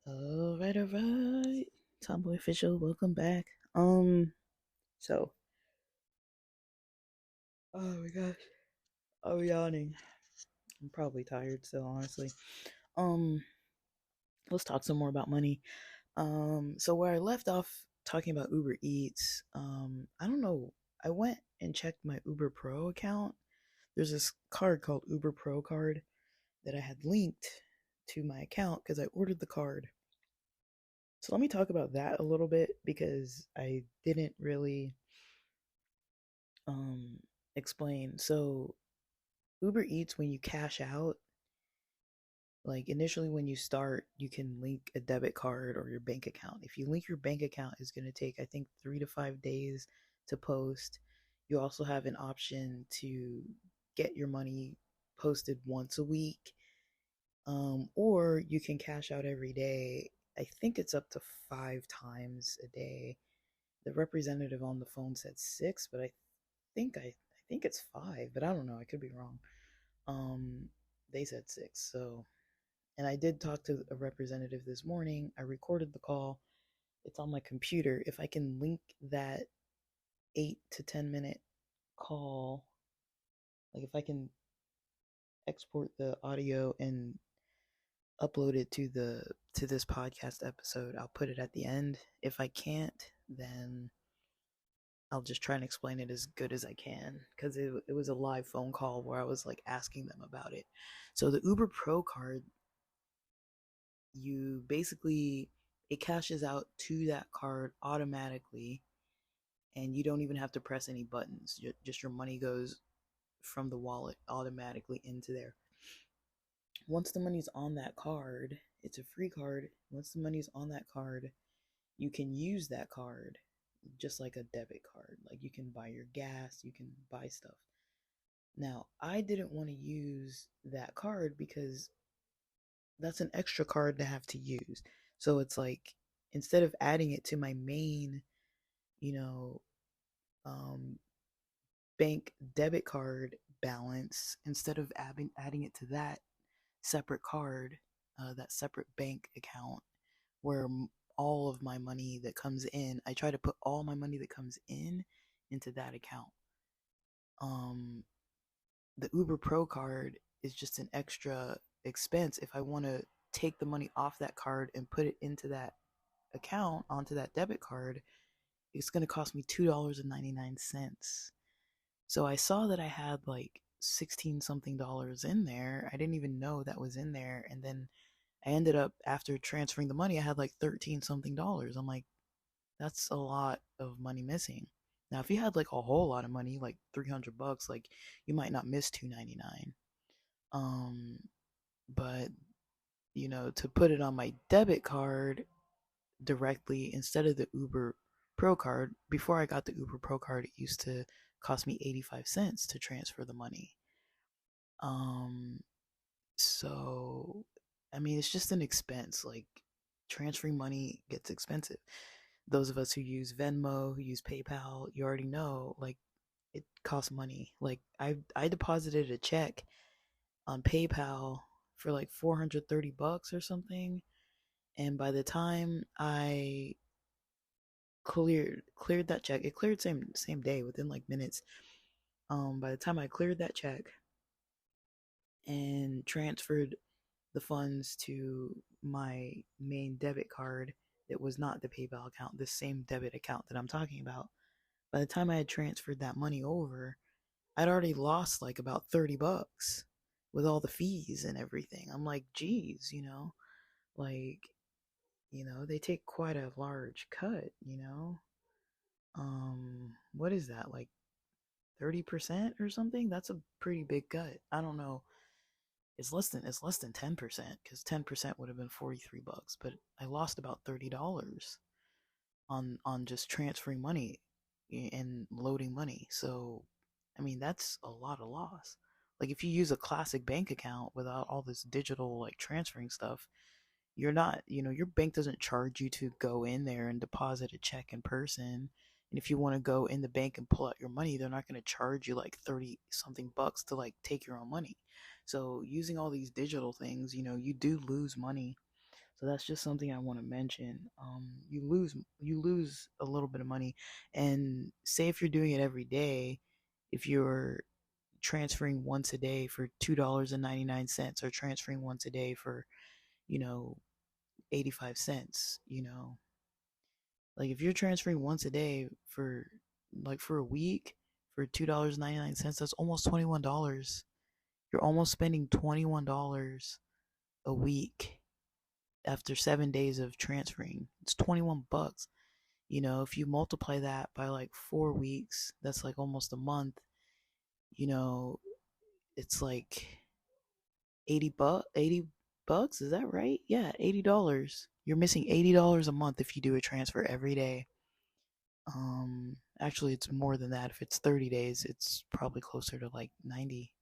Alright. Tomboy Official, welcome back. So, oh my gosh, I'm yawning. I'm probably tired still, honestly. Um, let's talk some more about money. So where I left off talking about Uber Eats, I don't know. I went and checked my Uber Pro account. There's this card called Uber Pro card that I had linked to my account because I ordered the card. So let me talk about that a little bit because I didn't really um explain. So Uber Eats, when you cash out, like initially when you start, you can link a debit card or your bank account. If you link your bank account, it's going to take, I think, 3 to 5 days to post. You also have an option to get your money posted once a week, or you can cash out every day. I think it's up to 5 times a day. The representative on the phone said six, but I think it's five, but I don't know. I could be wrong. Um, they said six. So, and I did talk to a representative this morning. I recorded the call. It's on my computer. If I can link that 8 to 10 minute call, like if I can export the audio and upload it to this podcast episode, I'll put it at the end. If I can't, then I'll just try and explain it as good as I can because it was a live phone call where I was like asking them about it. So the Uber Pro card, you basically, it cashes out to that card automatically and you don't even have to press any buttons. Just your money goes from the wallet automatically into there. Once the money's on that card, it's a free card. Once the money's on that card, you can use that card just like a debit card. Like you can buy your gas, you can buy stuff. Now, I didn't want to use that card because that's an extra card to have to use. So it's like instead of adding it to my main, you know, um, bank debit card balance, instead of adding it to that separate card, that separate bank account where all of my money that comes in, I try to put all my money that comes in into that account. Um, the Uber Pro card is just an extra expense. If I want to take the money off that card and put it into that account onto that debit card, it's going to cost me $2.99. So I saw that I had like 16 something dollars in there. I didn't even know that was in there. And then I ended up, after transferring the money, I had like 13 something dollars. I'm like, that's a lot of money missing. Now, if you had like a whole lot of money, like $300, like you might not miss 299. Um, but to put it on my debit card directly instead of the Uber Pro card, before I got the Uber Pro card, it used to cost me 85 cents to transfer the money. Um, so I mean, it's just an expense. Like transferring money gets expensive. Those of us who use Venmo, who use PayPal, you already know, like it costs money. Like I deposited a check on PayPal for like $430 or something, and by the time I cleared that check, it cleared same day within like minutes. By the time I cleared that check and transferred the funds to my main debit card that was not the PayPal account, the same debit account that I'm talking about. By the time I had transferred that money over, I'd already lost like about $30 with all the fees and everything. I'm like, geez, like, they take quite a large cut. What is that? Like 30% or something? That's a pretty big cut. I don't know. It's less than 10% because 10% would have been $43, but I lost about $30 on just transferring money and loading money. So, I mean, that's a lot of loss. Like if you use a classic bank account without all this digital like transferring stuff, you're not, your bank doesn't charge you to go in there and deposit a check in person. And if you want to go in the bank and pull out your money, they're not going to charge you like 30 something bucks to like take your own money. So using all these digital things, you do lose money. So that's just something I want to mention. You lose a little bit of money, and say if you're doing it every day, if you're transferring once a day for $2.99, or transferring once a day for you know 85 cents. Like if you're transferring once a day for a week for $2.99, that's almost $21. You're almost spending $21 a week after 7 days of transferring. It's 21 bucks. If you multiply that by like 4 weeks, that's like almost a month. You know, it's like 80 bucks. Is that right? Yeah, $80. You're missing $80 a month if you do a transfer every day. Actually, it's more than that. If it's 30 days, it's probably closer to like 90,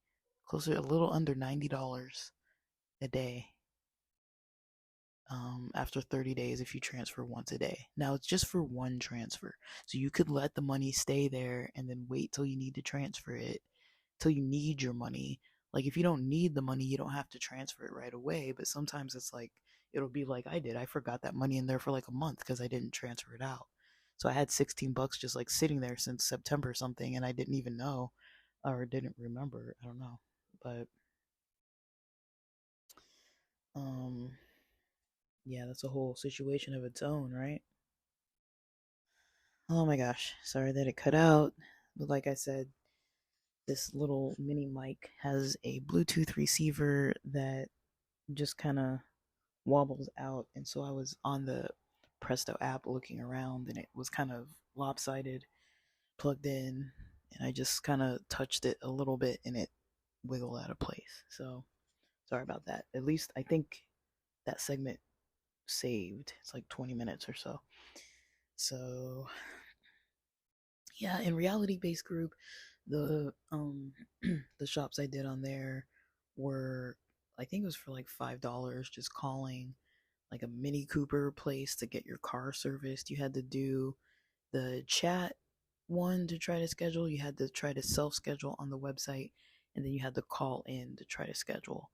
closer, a little under $90 a day. After 30 days, if you transfer once a day. Now, it's just for one transfer. So you could let the money stay there and then wait till you need to transfer it, till you need your money. Like, if you don't need the money, you don't have to transfer it right away. But sometimes it's like, it'll be like I did. I forgot that money in there for like a month because I didn't transfer it out. So I had 16 bucks just like sitting there since September or something, and I didn't even know or didn't remember. I don't know. But, um, yeah, that's a whole situation of its own, right? Oh my gosh, sorry that it cut out. But like I said, this little mini mic has a Bluetooth receiver that just kind of wobbles out. And so I was on the Presto app looking around, and it was kind of lopsided, plugged in, and I just kind of touched it a little bit and it wiggled out of place. So sorry about that. At least I think that segment saved. It's like 20 minutes or so. So yeah, in reality based group, the the shops I did on there were, I think it was for like $5, just calling like a Mini Cooper place to get your car serviced. You had to do the chat one to try to schedule, you had to try to self schedule on the website, and then you had to call in to try to schedule.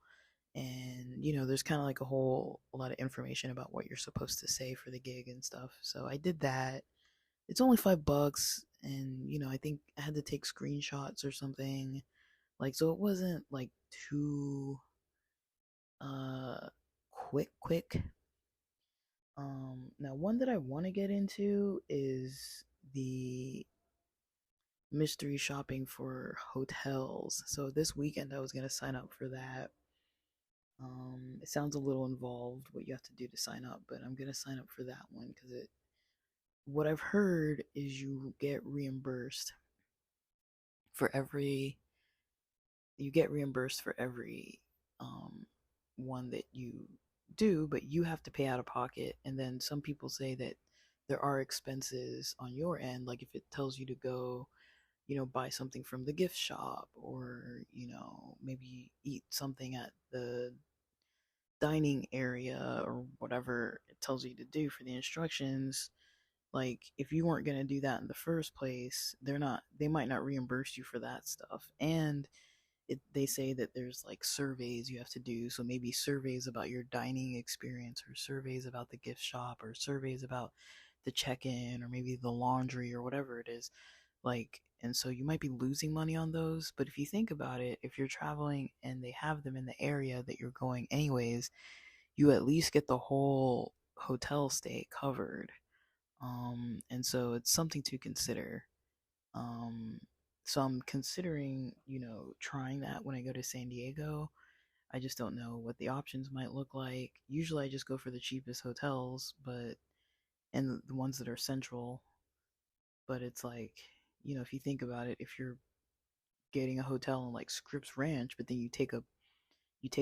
And there's kind of like a lot of information about what you're supposed to say for the gig and stuff. So I did that. It's only $5, and I think I had to take screenshots or something. Like, so it wasn't like too uh quick. Now one that I want to get into is the mystery shopping for hotels. So this weekend I was gonna sign up for that. It sounds a little involved what you have to do to sign up, but I'm gonna sign up for that one because what I've heard is you get reimbursed for every um one that you do, but you have to pay out of pocket. And then some people say that there are expenses on your end, like if it tells you to go buy something from the gift shop, or maybe eat something at the dining area, or whatever it tells you to do for the instructions. Like, if you weren't going to do that in the first place, they might not reimburse you for that stuff. And they say that there's like surveys you have to do. So maybe surveys about your dining experience, or surveys about the gift shop, or surveys about the check-in, or maybe the laundry, or whatever it is. Like, and so you might be losing money on those. But if you think about it, if you're traveling and they have them in the area that you're going anyways, you at least get the whole hotel stay covered. And so it's something to consider. um so I'm considering trying that when I go to San Diego. I just don't know what the options might look like. Usually I just go for the cheapest hotels, but and the ones that are central. But it's like, if you think about it, if you're getting a hotel in like Scripps Ranch, but then you take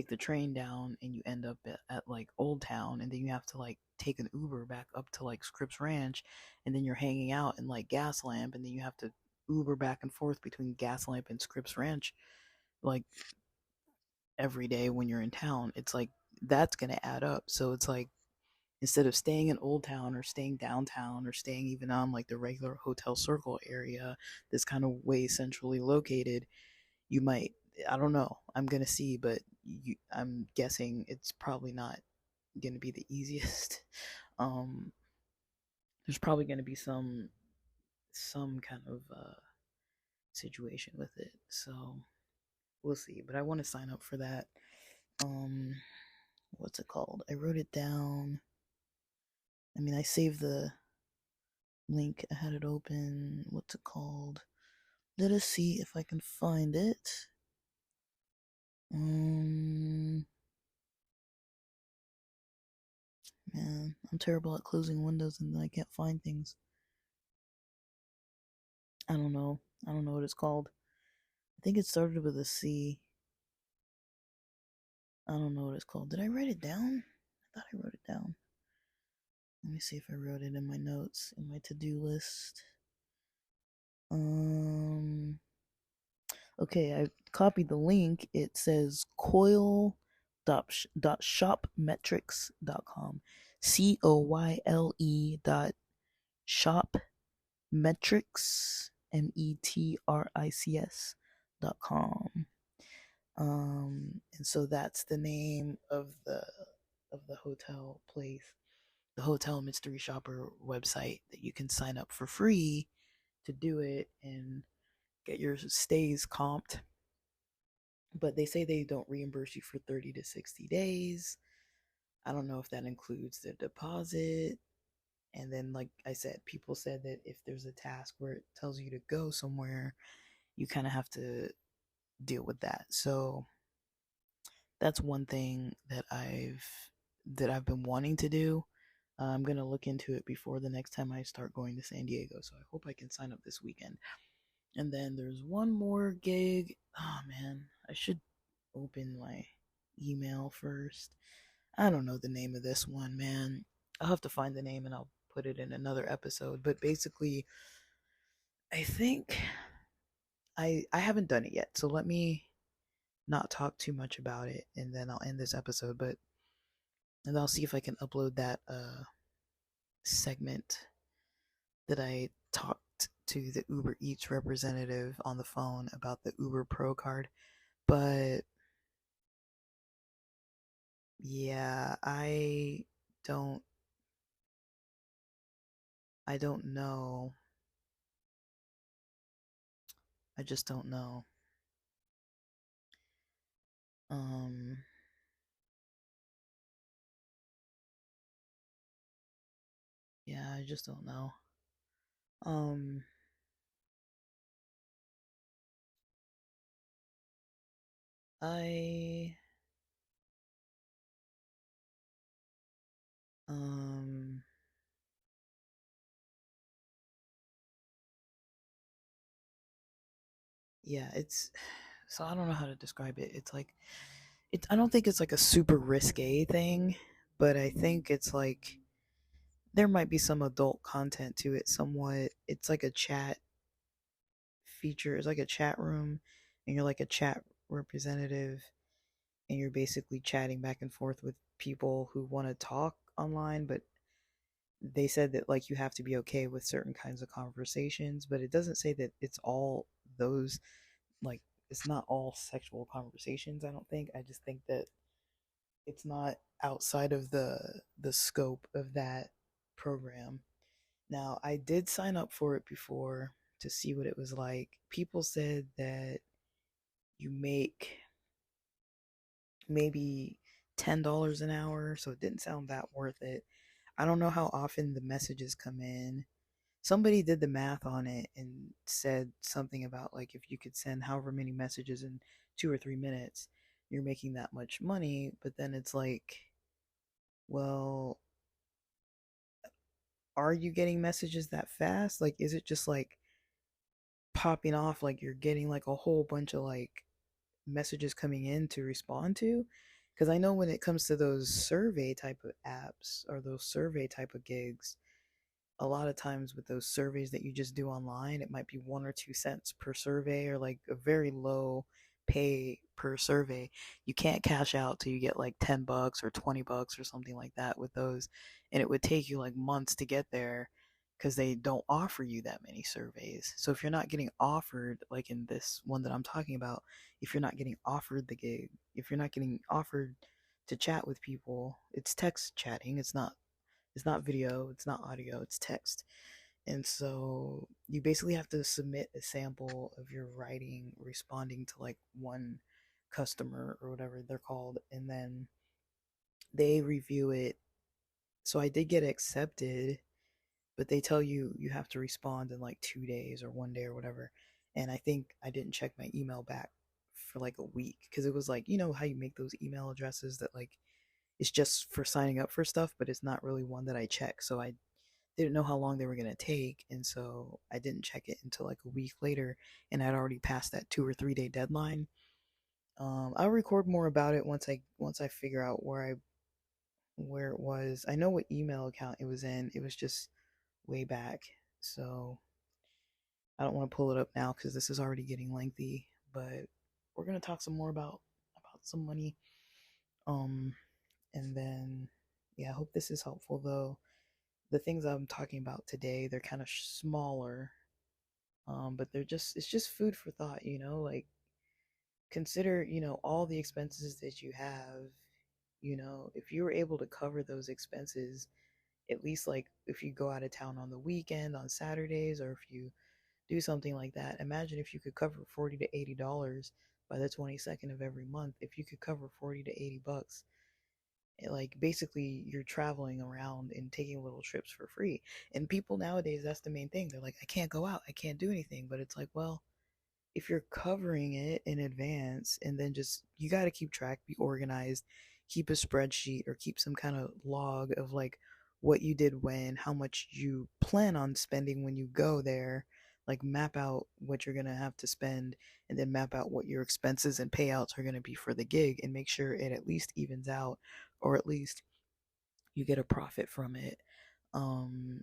the train down and you end up at like Old Town, and then you have to like take an Uber back up to like Scripps Ranch, and then you're hanging out in like Gaslamp, and then you have to Uber back and forth between Gaslamp and Scripps Ranch like every day when you're in town. It's like that's gonna add up. So it's like instead of staying in Old Town or staying downtown or staying even on like the regular Hotel Circle area that's kind of way centrally located, you might, I don't know, I'm gonna see, but I'm guessing it's probably not gonna be the easiest. um there's probably gonna be some kind of situation with it, so we'll see. But I want to sign up for that. um what's it called? I wrote it down. I mean, I saved the link. I had it open. What's it called? Let us see if I can find it. Um, Man, I'm terrible at closing windows and then I can't find things. I don't know. I don't know what it's called. I think it started with a C. I don't know what it's called. Did I write it down? I thought I wrote it down. Let me see if I wrote it in my notes, in my to-do list. Okay, I copied the link. It says coyle.shopmetrics.com. COYLE dot shopmetrics, METRICS.com. And so that's the name of the hotel place, the Hotel Mystery Shopper website that you can sign up for free to do it and get your stays comped. But they say they don't reimburse you for 30 to 60 days. I don't know if that includes the deposit. And then, like I said, people said that if there's a task where it tells you to go somewhere, you kind of have to deal with that. So that's one thing that I've been wanting to do. I'm gonna look into it before the next time I start going to San Diego. So I hope I can sign up this weekend. And then there's one more gig. Oh man, I should open my email first. I don't know the name of this one, man. I'll have to find the name and I'll put it in another episode. But basically, I think I haven't done it yet. So let me not talk too much about it and then I'll end this episode. But and I'll see if I can upload that segment that I talked to the Uber Eats representative on the phone about the Uber Pro card. But yeah, don't I don't know. I just don't know. Um yeah, I just don't know. Um I um yeah, it's so I don't know how to describe it. It's like it's I don't think it's like a super risque thing, but I think it's like there might be some adult content to it somewhat. It's like a chat feature. It's like a chat room and you're like a chat representative and you're basically chatting back and forth with people who want to talk online, but they said that like you have to be okay with certain kinds of conversations, but it doesn't say that it's all those, like it's not all sexual conversations. I don't think. I just think that it's not outside of the scope of that program. Now, I did sign up for it before to see what it was like. People said that you make maybe $10 an hour, so it didn't sound that worth it. I don't know how often the messages come in. Somebody did the math on it and said something about like if you could send however many messages in 2 or 3 minutes, you're making that much money. But then it's like, well, are you getting messages that fast? Like, is it just like popping off like you're getting like a whole bunch of like messages coming in to respond to? Because I know when it comes to those survey type of apps or those survey type of gigs, a lot of times with those surveys that you just do online, it might be 1 or 2 cents per survey or like a very low pay per survey. You can't cash out till you get like $10 or $20 or something like that with those. and it would take you like months to get there because they don't offer you that many surveys. So if you're not getting offered, like in this one that I'm talking about, if you're not getting offered the gig, if you're not getting offered to chat with people, it's text chatting. It's not video, it's not audio, it's text. And so you basically have to submit a sample of your writing responding to like one customer or whatever they're called, and then they review it. So I did get accepted, but they tell you you have to respond in like 2 days or 1 day or whatever. And I think I didn't check my email back for like a week because it was like, you know how you make those email addresses that like it's just for signing up for stuff, but it's not really one that I check. So I didn't know how long they were going to take, and so I didn't check it until like a week later, and I'd already passed that 2 or 3 day deadline. I'll record more about it once I figure out where it was. I know what email account it was in. It was just way back, so I don't want to pull it up now because this is already getting lengthy. But we're gonna talk some more about some money. Um, and then yeah, I hope this is helpful though. The things I'm talking about today, they're kind of smaller, but it's just food for thought, like consider, all the expenses that you have. If you were able to cover those expenses, at least like if you go out of town on the weekend, on Saturdays, or if you do something like that, imagine if you could cover $40 to $80 by the 22nd of every month. If you could cover 40 to 80 bucks, like basically you're traveling around and taking little trips for free. And people nowadays, that's the main thing. They're like, I can't go out, I can't do anything. But it's like, well, if you're covering it in advance, and then just you got to keep track, be organized, keep a spreadsheet or keep some kind of log of like what you did when, how much you plan on spending when you go there, like map out what you're going to have to spend, and then map out what your expenses and payouts are going to be for the gig, and make sure it at least evens out, or at least you get a profit from it. um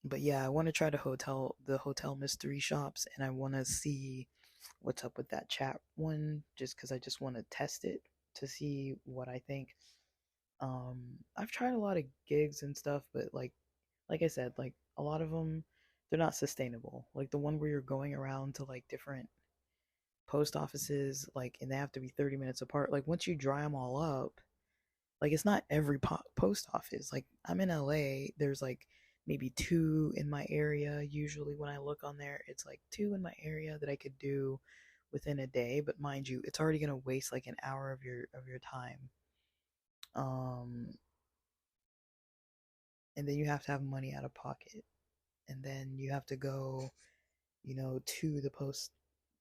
but yeah, I want to try the hotel mystery shops, and I want to see what's up with that chat one, just because I just want to test it to see what I think. I've tried a lot of gigs and stuff, but like I said, like a lot of them, they're not sustainable. Like the one where you're going around to like different post offices, like, and they have to be 30 minutes apart. Like once you dry them all up, like it's not every post office. Like I'm in LA, there's like maybe two in my area. Usually when I look on there, it's like two in my area that I could do within a day. But mind you, it's already gonna waste like an hour of your time. Um, and then you have to have money out of pocket, and then you have to go, to the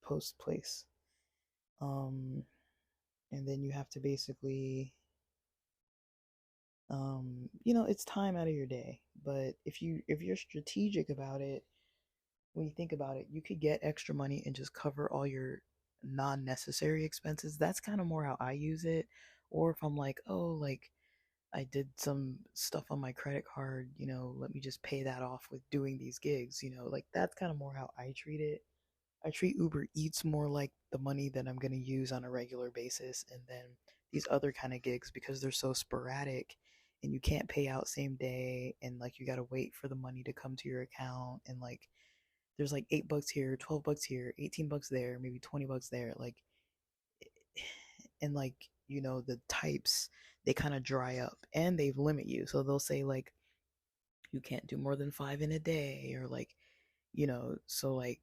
post place. Um, and then you have to basically, it's time out of your day. But if you're strategic about it, when you think about it, you could get extra money and just cover all your non-necessary expenses. That's kind of more how I use it. Or if I'm like, oh, like I did some stuff on my credit card, let me just pay that off with doing these gigs, like that's kind of more how I treat it. I treat Uber Eats more like the money that I'm going to use on a regular basis. And then these other kind of gigs, because they're so sporadic and you can't pay out same day, and like you got to wait for the money to come to your account, and like there's like $8 here, $12 here, $18 there, maybe $20 there, like, and like, the types, they kind of dry up and they limit you. So they'll say like you can't do more than five in a day, or like, so like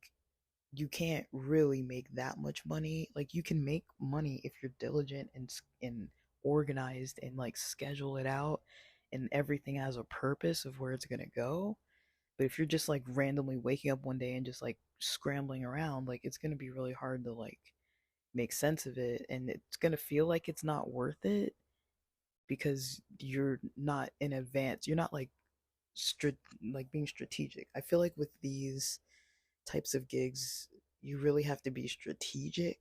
you can't really make that much money. Like you can make money if you're diligent and organized and like schedule it out, and everything has a purpose of where it's going to go. But if you're just like randomly waking up one day and just like scrambling around, like it's going to be really hard to like make sense of it, and it's going to feel like it's not worth it because you're not in advance. You're not like like being strategic. I feel like with these types of gigs, you really have to be strategic,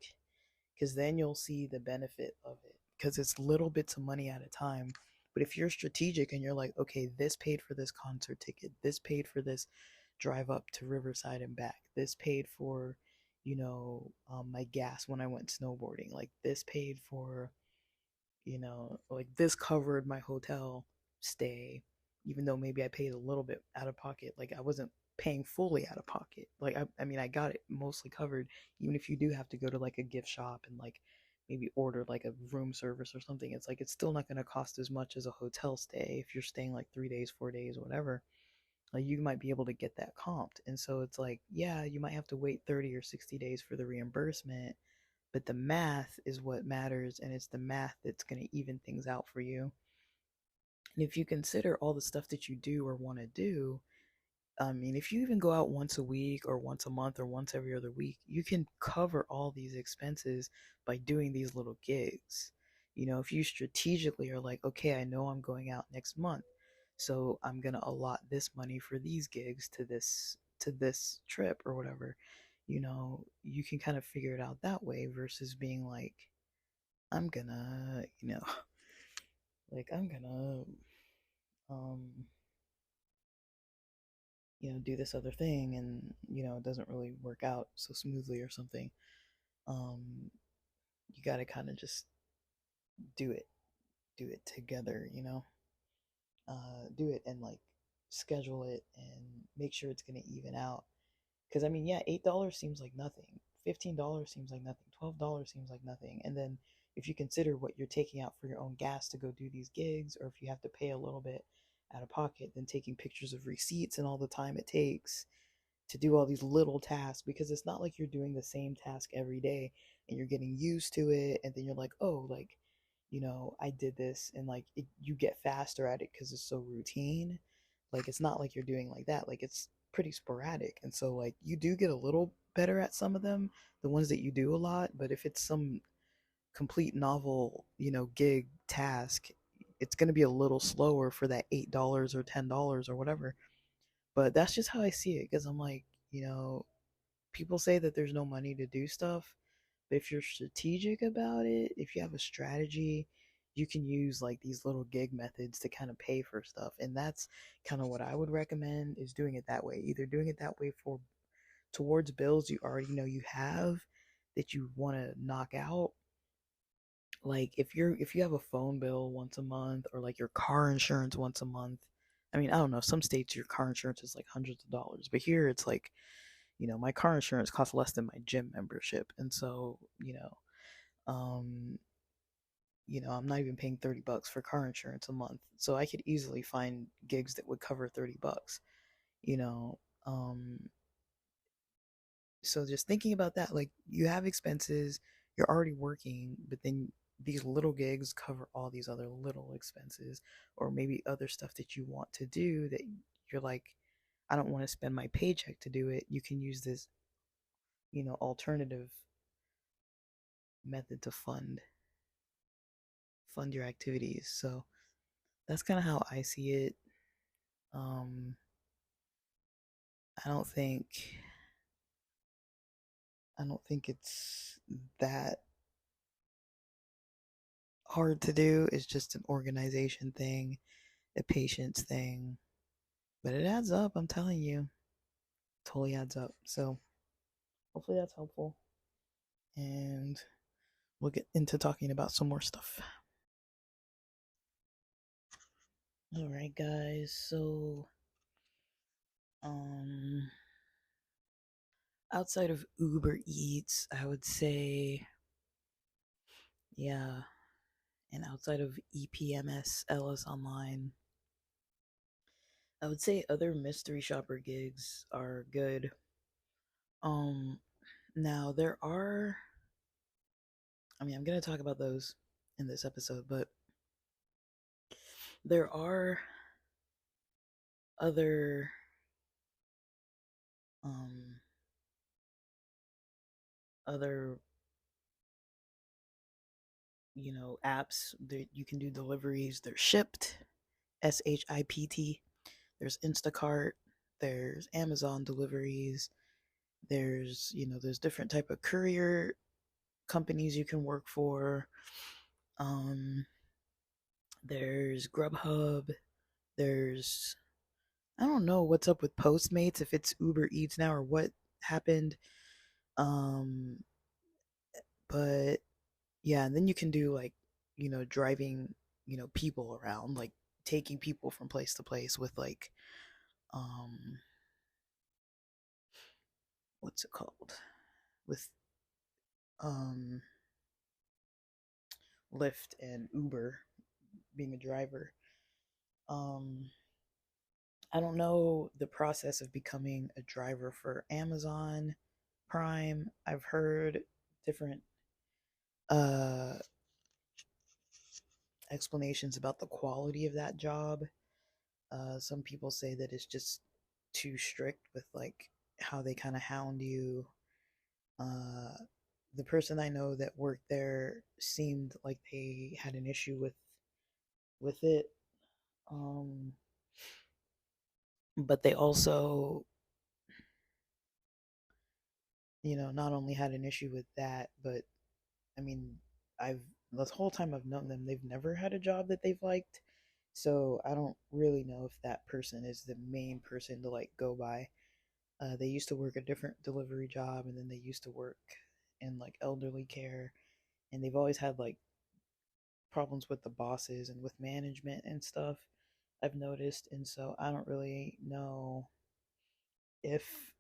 because then you'll see the benefit of it, because it's little bits of money at a time. But if you're strategic and you're like, okay, this paid for this concert ticket, this paid for this drive up to Riverside and back, this paid for, my gas when I went snowboarding, like this paid for, like this covered my hotel stay, even though maybe I paid a little bit out of pocket. Like I wasn't paying fully out of pocket. Like I mean I got it mostly covered. Even if you do have to go to like a gift shop and like maybe order like a room service or something, it's like it's still not going to cost as much as a hotel stay if you're staying like 3 days, 4 days, whatever. Like you might be able to get that comped. And so it's like, yeah, you might have to wait 30 or 60 days for the reimbursement, but the math is what matters, and it's the math that's going to even things out for you. And if you consider all the stuff that you do or want to do, I mean, if you even go out once a week or once a month or once every other week, you can cover all these expenses by doing these little gigs. You know, if you strategically are like, okay, I know I'm going out next month, so I'm going to allot this money for these gigs to this trip or whatever. You know, you can kind of figure it out that way versus being like, I'm gonna, like I'm gonna um do this other thing, and it doesn't really work out so smoothly or something. um you got to kind of just do it do it together, do it and like schedule it and make sure it's going to even out. Because I mean, yeah, $8 seems like nothing, $15 seems like nothing, $12 seems like nothing, and then if you consider what you're taking out for your own gas to go do these gigs, or if you have to pay a little bit out of pocket, then taking pictures of receipts and all the time it takes to do all these little tasks, because it's not like you're doing the same task every day and you're getting used to it, and then you're like, oh, like, I did this, and like you get faster at it because it's so routine. Like it's not like you're doing like that, like it's pretty sporadic, and so like you do get a little better at some of them, the ones that you do a lot. But if it's some complete novel gig task, it's going to be a little slower for that $8 or $10 or whatever. But that's just how I see it, because I'm like, people say that there's no money to do stuff, but if you're strategic about it, if you have a strategy, you can use like these little gig methods to kind of pay for stuff. And that's kind of what I would recommend, is doing it that way. Either doing it that way for towards bills you already know you have that you want to knock out. Like if you have a phone bill once a month, or like your car insurance once a month. I mean, I don't know, some states your car insurance is like hundreds of dollars, but here it's like, my car insurance costs less than my gym membership. And so, um, I'm not even paying $30 for car insurance a month. So I could easily find gigs that would cover $30, you know. Um, so just thinking about that, like you have expenses, you're already working, but then these little gigs cover all these other little expenses, or maybe other stuff that you want to do that you're like, I don't want to spend my paycheck to do it. You can use this, alternative method to fund your activities. So that's kind of how I see it. Um, I don't think I don't think it's that hard to do. It's just an organization thing, a patience thing, but it adds up. I'm telling you, totally adds up. So hopefully that's helpful, and we'll get into talking about some more stuff. All right, guys. So, um, outside of Uber Eats, I would say, yeah, and outside of EPMS, Ellis Online, I would say other mystery shopper gigs are good. Um, Now there are, I mean, I'm gonna talk about those in this episode, but there are other, um, other, apps that you can do deliveries. They're Shipped, SHIPT. There's Instacart. There's Amazon deliveries. There's different type of courier companies you can work for. Um, there's Grubhub. There's, I don't know what's up with Postmates, if it's Uber Eats now or what happened. Um, but yeah, and then you can do like, driving, people around, like taking people from place to place with like um what's it called, with um Lyft and Uber, being a driver. um I don't know the process of becoming a driver for Amazon Prime. I've heard different uh explanations about the quality of that job. Some people say that it's just too strict with like how they kind of hound you. Uh, the person I know that worked there seemed like they had an issue with it. Um, but they also, not only had an issue with that, but I mean, I've the whole time I've known them, they've never had a job that they've liked. So I don't really know if that person is the main person to like go by. They used to work a different delivery job, and then they used to work in like elderly care, and they've always had like problems with the bosses and with management and stuff. I've noticed, and so I don't really know if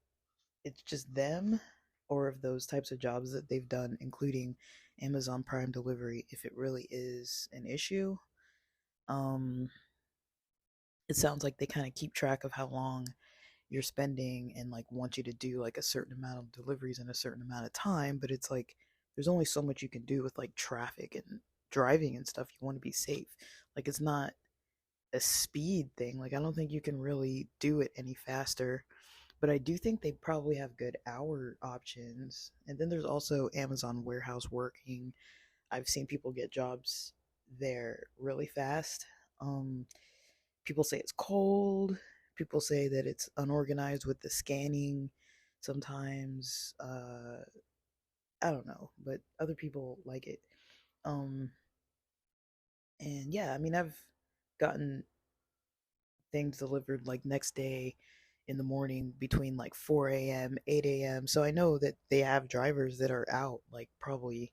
it's just them or if those types of jobs that they've done, including Amazon Prime delivery, if it really is an issue. Um, it sounds like they kind of keep track of how long you're spending and like want you to do like a certain amount of deliveries in a certain amount of time, but it's like there's only so much you can do with like traffic and driving and stuff. You want to be safe. Like it's not a speed thing. Like I don't think you can really do it any faster. But I do think they probably have good hour options. And then there's also Amazon warehouse working. I've seen people get jobs there really fast. Um, People say it's cold. People say that it's unorganized with the scanning. Sometimes, I don't know, but other people like it. Um, and yeah, I mean, I've gotten things delivered like next day in the morning between like 4 a.m., 8 a.m. So I know that they have drivers that are out like probably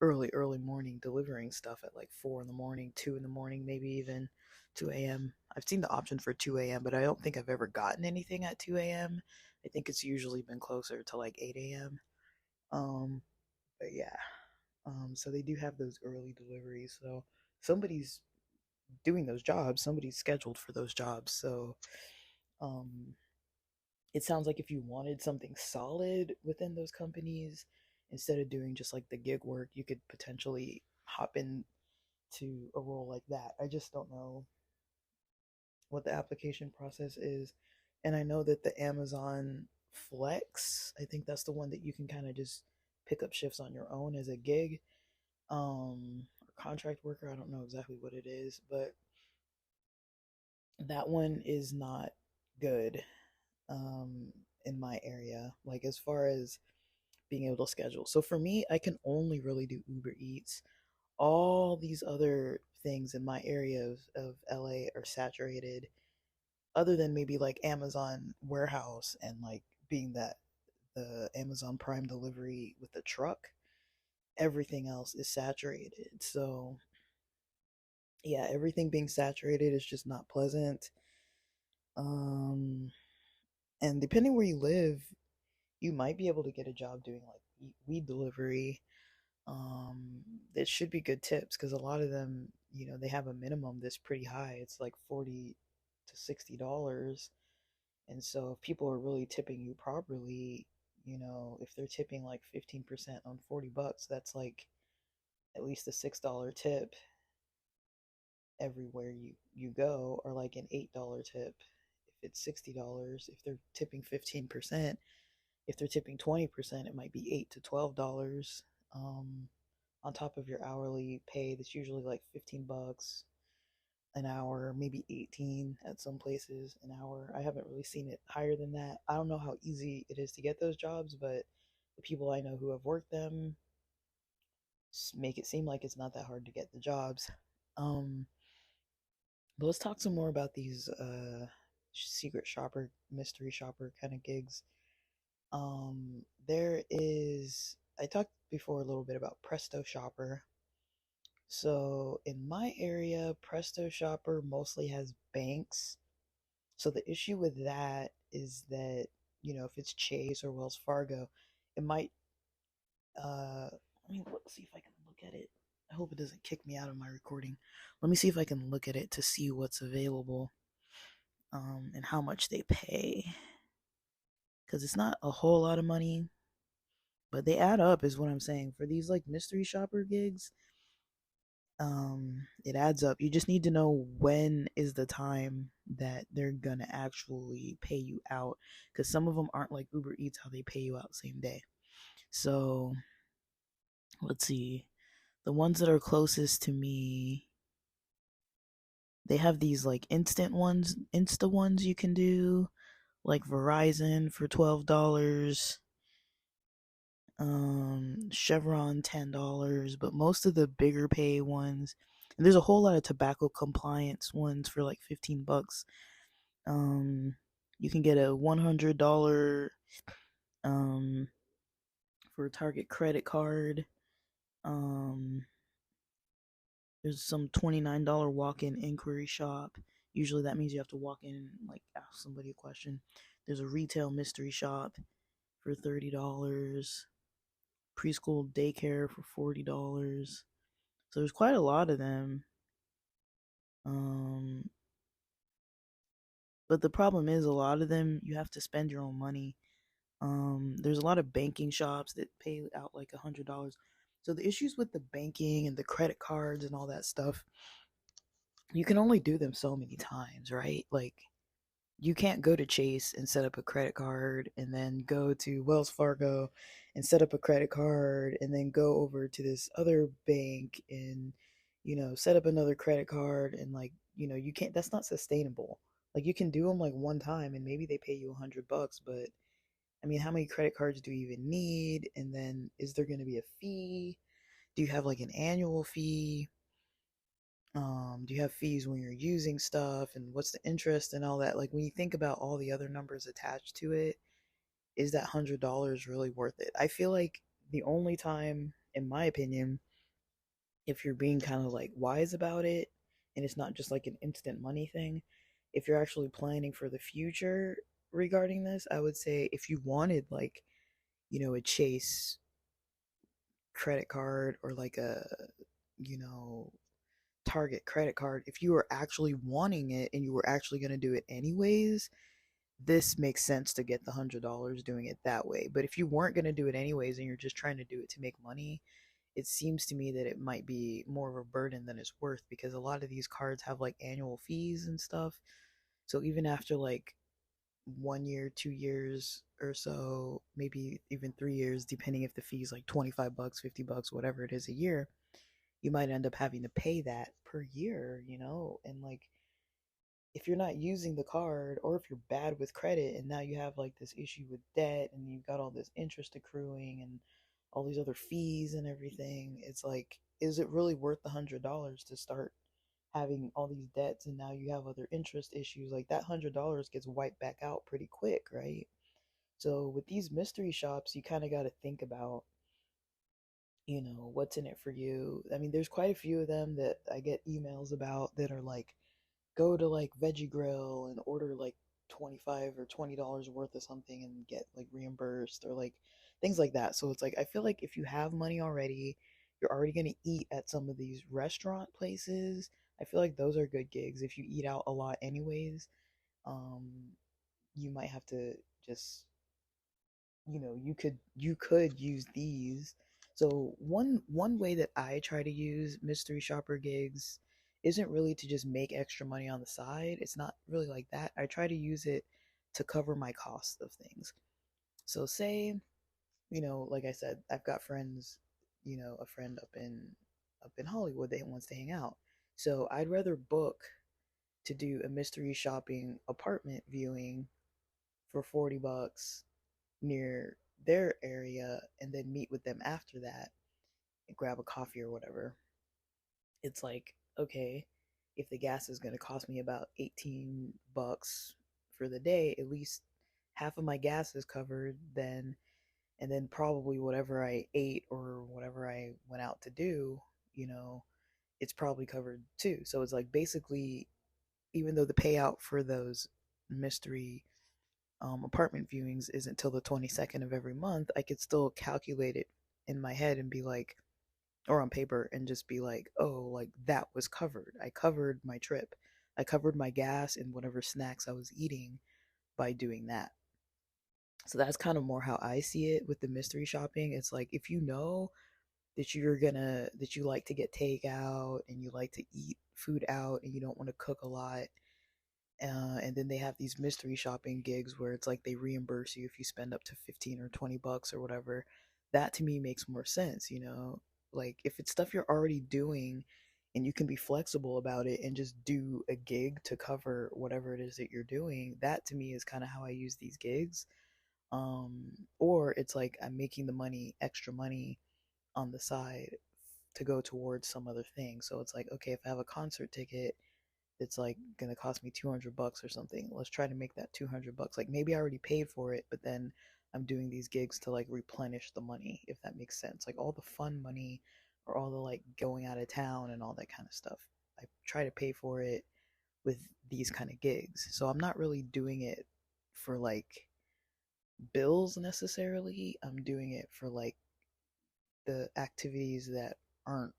early morning delivering stuff at like 4 in the morning, 2 in the morning, maybe even 2 a.m. I've seen the option for 2 a.m., but I don't think I've ever gotten anything at 2 a.m. I think it's usually been closer to like 8 a.m. But yeah, so they do have those early deliveries. So somebody's doing those jobs, somebody's scheduled for those jobs. So um, it sounds like if you wanted something solid within those companies, instead of doing just like the gig work, you could potentially hop in to a role like that. I just don't know what the application process is. And I know that the Amazon Flex, I think that's the one that you can kind of just pick up shifts on your own as a gig, or contract worker. I don't know exactly what it is, but that one is not good, um, in my area, like as far as being able to schedule. So for me, I can only really do Uber Eats. All these other things in my area of LA are saturated, other than maybe like Amazon warehouse and like being that the Amazon Prime delivery with the truck. Everything else is saturated. So yeah, everything being saturated is just not pleasant. Um, and depending where you live, you might be able to get a job doing like weed delivery. It should be good tips because a lot of them, they have a minimum that's pretty high. It's like $40 to $60. And so if people are really tipping you properly, if they're tipping like 15% on $40, that's like at least a $6 tip everywhere you go, or like an $8 tip if it's $60. If they're tipping 15%, if they're tipping 20%, it might be $8 to $12, on top of your hourly pay. That's usually like $15 an hour, maybe 18 at some places an hour. I haven't really seen it higher than that. I don't know how easy it is to get those jobs, but the people I know who have worked them make it seem like it's not that hard to get the jobs. Um, but let's talk some more about these secret shopper, mystery shopper kind of gigs. There is, I talked before a little bit about Presto Shopper. So in my area, Presto Shopper mostly has banks. So the issue with that is that, if it's Chase or Wells Fargo, it might let me see if I can look at it. I hope it doesn't kick me out of my recording. Let me see if I can look at it to see what's available, and how much they pay. Because it's not a whole lot of money, but they add up, is what I'm saying. For these like mystery shopper gigs, it adds up. You just need to know when is the time that they're gonna actually pay you out, because some of them aren't like Uber Eats, how they pay you out same day. So let's see, the ones that are closest to me, they have these like insta ones you can do, like Verizon for $12, Chevron $10, but most of the bigger pay ones, and there's a whole lot of tobacco compliance ones for like $15. Um, you can get a $100 um for a Target credit card. Um, there's some $29 walk-in inquiry shop. Usually that means you have to walk in and like ask somebody a question. There's a retail mystery shop for $30. Preschool daycare for $40. So there's quite a lot of them. Um, but the problem is, a lot of them you have to spend your own money. There's a lot of banking shops that pay out like $100. So the issues with the banking and the credit cards and all that stuff, you can only do them so many times, right? Like, you can't go to Chase and set up a credit card and then go to Wells Fargo and set up a credit card and then go over to this other bank and set up another credit card, and like, you can't, that's not sustainable. Like, you can do them like one time and maybe they pay you $100, but I mean, how many credit cards do you even need? And then is there going to be a fee? Do you have like an annual fee? Do you have fees when you're using stuff, and what's the interest and all that? Like, when you think about all the other numbers attached to it, is that $100 really worth it? I feel like the only time, in my opinion, if you're being kind of like wise about it and it's not just like an instant money thing, if you're actually planning for the future regarding this, I would say if you wanted like, a Chase credit card or like a, you know, Target credit card, if you were actually wanting it and you were actually going to do it anyways, this makes sense to get the $100 doing it that way. But if you weren't going to do it anyways and you're just trying to do it to make money, it seems to me that it might be more of a burden than it's worth, because a lot of these cards have like annual fees and stuff. So even after like 1 year, 2 years or so, maybe even 3 years, depending if the fee's like $25, $50, whatever it is a year, you might end up having to pay that per year. And like, if you're not using the card, or if you're bad with credit and now you have like this issue with debt and you've got all this interest accruing and all these other fees and everything, it's like, is it really worth the $100 to start having all these debts, and now you have other interest issues? Like, that $100 gets wiped back out pretty quick, right? So with these mystery shops, you kind of got to think about, what's in it for you. I mean, there's quite a few of them that I get emails about that are like, go to like Veggie Grill and order like 25 or $20 worth of something and get like reimbursed, or like things like that. So it's like, I feel like if you have money already, you're already going to eat at some of these restaurant places. I feel like those are good gigs. If you eat out a lot anyways, um you might have to just, you could use these. So one way that I try to use mystery shopper gigs isn't really to just make extra money on the side. It's not really like that. I try to use it to cover my cost of things. So say, like I said, I've got friends, a friend up in Hollywood that wants to hang out. So I'd rather book to do a mystery shopping apartment viewing for $40 near their area, and then meet with them after that and grab a coffee or whatever. It's like, okay, if the gas is going to cost me about $18 for the day, at least half of my gas is covered then, and then probably whatever I ate or whatever I went out to do, you know, it's probably covered too. So it's like basically, even though the payout for those mystery apartment viewings isn't till the 22nd of every month, I could still calculate it in my head and be like, or on paper, and just be like, oh, like that was covered. I covered my trip. I covered my gas and whatever snacks I was eating by doing that. So that's kind of more how I see it with the mystery shopping. It's like if you know that you like to get takeout and you like to eat food out and you don't want to cook a lot, and then they have these mystery shopping gigs where it's like they reimburse you if you spend up to 15 or $20 or whatever. That to me makes more sense, you know? Like if it's stuff you're already doing and you can be flexible about it and just do a gig to cover whatever it is that you're doing, that to me is kind of how I use these gigs. Or it's like I'm making the money, extra money on the side to go towards some other thing. So it's like, okay, if I have a concert ticket, it's like gonna cost me $200 or something. Let's try to make that $200. Like maybe I already paid for it, but then I'm doing these gigs to like replenish the money, if that makes sense. Like all the fun money or all the like going out of town and all that kind of stuff. I try to pay for it with these kind of gigs. So I'm not really doing it for like bills necessarily. I'm doing it for like the activities that aren't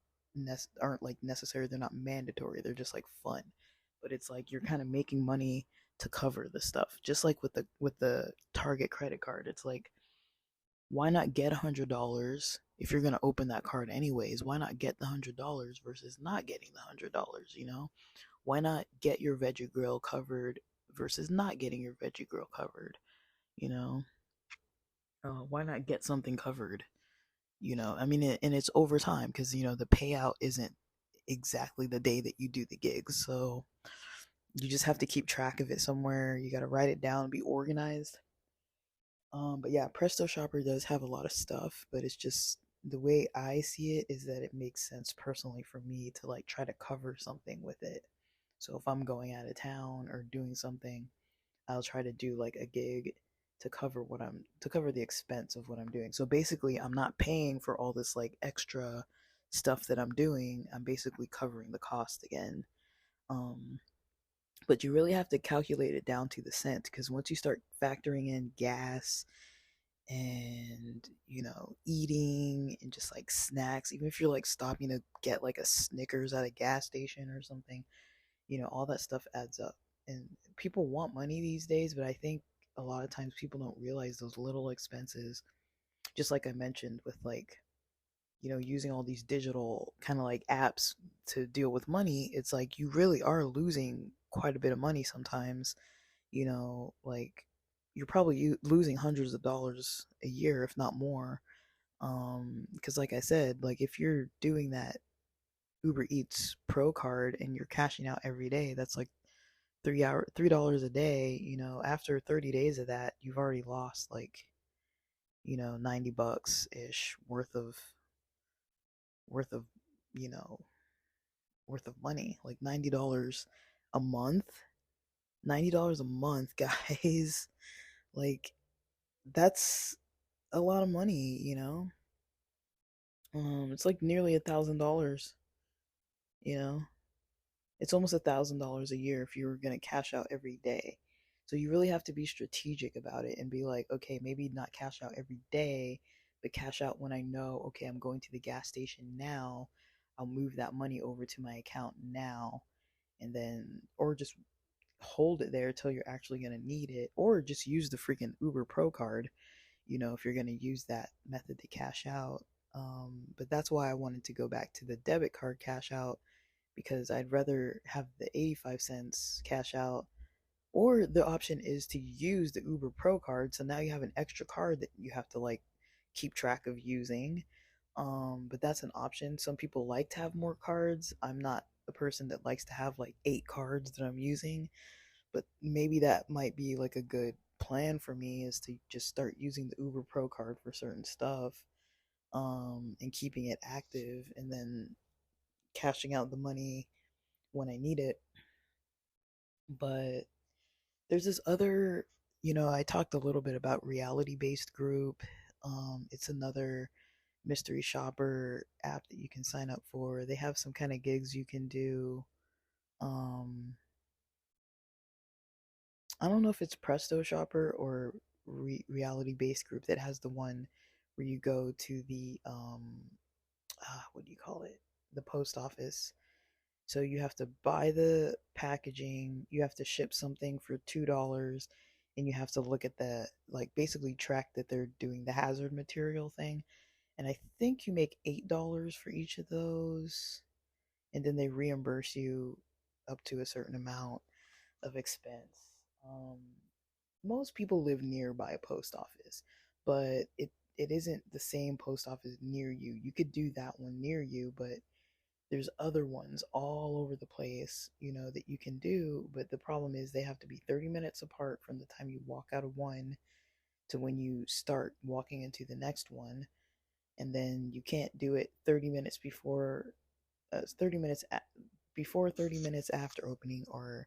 aren't like necessary. They're not mandatory. They're just like fun. But it's like you're kind of making money to cover the stuff. Just like with the Target credit card, it's like why not get $100 if you're gonna open that card anyways? Why not get the $100 versus not getting the $100? You know, why not get your veggie grill covered versus not getting your veggie grill covered? You know, why not get something covered? You know, I mean, and it's over time because you know the payout isn't exactly the day that you do the gigs, so you just have to keep track of it somewhere. You got to write it down, be organized. But yeah, Presto Shopper does have a lot of stuff, but it's just the way I see it is that it makes sense personally for me to like try to cover something with it. So if I'm going out of town or doing something, I'll try to do like a gig to cover the expense of what I'm doing. So basically, I'm not paying for all this like extra stuff that I'm doing. I'm basically covering the cost again. Um, but you really have to calculate it down to the cent because once you start factoring in gas and you know eating and just like snacks, even if you're like stopping to get like a Snickers at a gas station or something, you know, all that stuff adds up. And people want money these days, but I think a lot of times people don't realize those little expenses, just like I mentioned with like, you know, using all these digital kind of like apps to deal with money. It's like you really are losing quite a bit of money sometimes, you know, like you're probably losing hundreds of dollars a year, if not more. Because like I said, like if you're doing that Uber Eats Pro card and you're cashing out every day, that's like $3 a day. You know, after 30 days of that, you've already lost like, you know, $90 ish worth of, you know, worth of money. Like $90 a month. $90 a month, guys. Like that's a lot of money, you know. It's like nearly $1,000, you know. It's almost $1,000 a year if you were going to cash out every day. So you really have to be strategic about it and be like, okay, maybe not cash out every day, but cash out when I know, okay, I'm going to the gas station now. I'll move that money over to my account now, and then, or just hold it there till you're actually going to need it, or just use the freaking Uber Pro card, you know, if you're going to use that method to cash out. But that's why I wanted to go back to the debit card cash out because I'd rather have the 85 cents cash out, or the option is to use the Uber Pro card. So now you have an extra card that you have to like keep track of using. But that's an option. Some people like to have more cards. I'm not a person that likes to have like 8 cards that I'm using, but maybe that might be like a good plan for me is to just start using the Uber Pro card for certain stuff, and keeping it active and then cashing out the money when I need it. But there's this other, you know, I talked a little bit about reality based group. It's another mystery shopper app that you can sign up for. They have some kind of gigs you can do. Um, I don't know if it's Presto Shopper or Reality Based Group that has the one where you go to the what do you call it? The post office. So you have to buy the packaging, you have to ship something for $2, and you have to look at the, like, basically track that they're doing the hazard material thing. And I think you make $8 for each of those, and then they reimburse you up to a certain amount of expense. Um, Most people live nearby a post office, but it isn't the same post office near you. You could do that one near you, but there's other ones all over the place, that you can do. But the problem is they have to be 30 minutes apart from the time you walk out of one to when you start walking into the next one. And then you can't do it 30 minutes before, 30 minutes before, 30 minutes after opening, or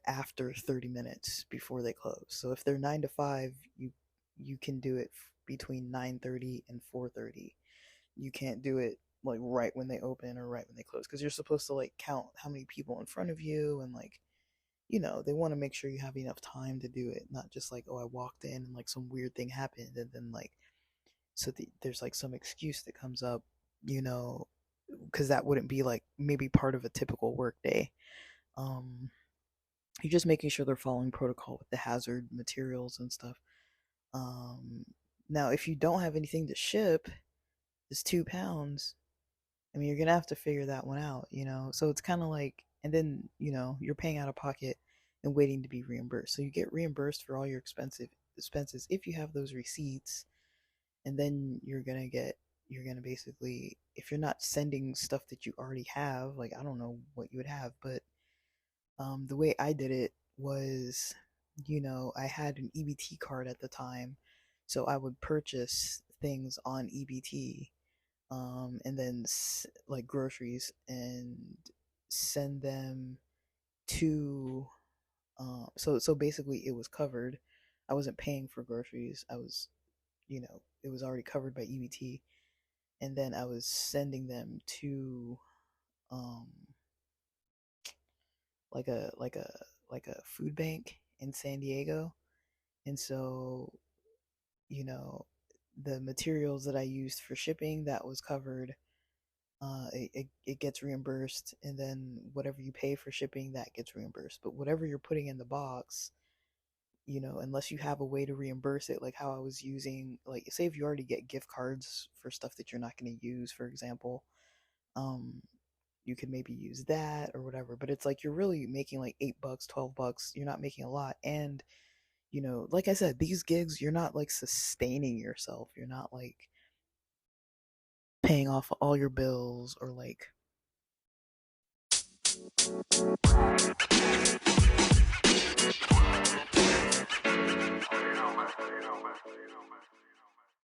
after 30 minutes before they close. So if they're 9 to 5, you can do it between 9:30 and 4:30. You can't do it like right when they open or right when they close, because you're supposed to like count how many people in front of you, and like, they want to make sure you have enough time to do it, not just like, oh, I walked in and like some weird thing happened, and then like, there's like some excuse that comes up, you know because that wouldn't be like maybe part of a typical work day. um you're just making sure they're following protocol with the hazard materials and stuff. um Now if you don't have anything to ship, it's 2 pounds. I mean, you're gonna have to figure that one out. So it's kind of like, and then you're paying out of pocket and waiting to be reimbursed. So you get reimbursed for all your expensive expenses if you have those receipts, and then you're gonna basically, if you're not sending stuff that you already have, like, I don't know what you would have, but the way I did it was, I had an EBT card at the time, so I would purchase things on EBT, and then like groceries, and send them to. So basically, it was covered. I wasn't paying for groceries. It was already covered by EBT, and then I was sending them to, um, like a food bank in San Diego, and so you know the materials that I used for shipping, that was covered. It gets reimbursed, and then whatever you pay for shipping, that gets reimbursed. But whatever you're putting in the box, unless you have a way to reimburse it, like how I was using, like, say if you already get gift cards for stuff that you're not going to use, for example, um, you could maybe use that or whatever. But it's like you're really making like $8, $12. You're not making a lot, and like I said, these gigs, you're not like sustaining yourself. You're not like paying off all your bills, or like